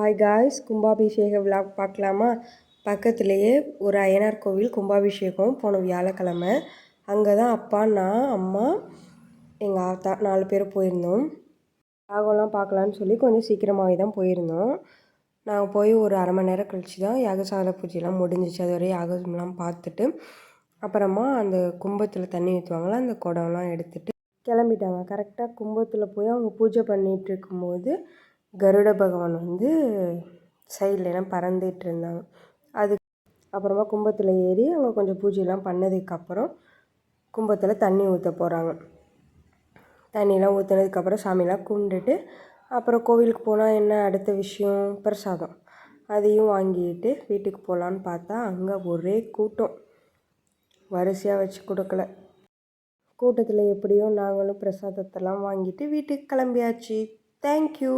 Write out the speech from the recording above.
Hi guys, கும்பாபிஷேக விழா பார்க்கலாமா? பக்கத்துலேயே ஒரு அய்யனார் கோவில் கும்பாபிஷேகம் போன வியாழக்கிழமை. அங்கே தான் அப்பா, நான், அம்மா, எங்கள் ஆத்தா 4 பேர் போயிருந்தோம். யாகம்லாம் பார்க்கலான்னு சொல்லி கொஞ்சம் சீக்கிரமாகவே தான் போயிருந்தோம். நாங்கள் போய் ஒரு அரை மணி நேரம் கழித்து தான் யாகசாலை பூஜைலாம் முடிஞ்சிச்சு. அதுவரை யாகம்லாம் பார்த்துட்டு அப்புறமா அந்த கும்பத்தில் தண்ணி ஊற்றுவாங்களா, அந்த குடம்லாம் எடுத்துகிட்டு கிளம்பிட்டாங்க. கரெக்டாக கும்பத்தில் போய் அவங்க பூஜை பண்ணிகிட்டு இருக்கும்போது கருட பகவான் சைட்லலாம் பறந்துட்டு இருந்தாங்க. அது அப்புறமா கும்பத்தில் ஏறி அவங்க கொஞ்சம் பூஜைலாம் பண்ணதுக்கப்புறம் கும்பத்தில் தண்ணி ஊற்ற போகிறாங்க. தண்ணிலாம் ஊற்றுனதுக்கப்புறம் சாமிலாம் கும்பிட்டுட்டு அப்புறம் கோவிலுக்கு போனால் என்ன அடுத்த விஷயம், பிரசாதம் அதையும் வாங்கிட்டு வீட்டுக்கு போகலான்னு பார்த்தா அங்கே ஒரே கூட்டம், வரிசையாக வச்சு கொடுக்கல. கூட்டத்தில் எப்படியோ நாங்களும் பிரசாதத்தெல்லாம் வாங்கிட்டு வீட்டுக்கு கிளம்பியாச்சு. தேங்க்யூ.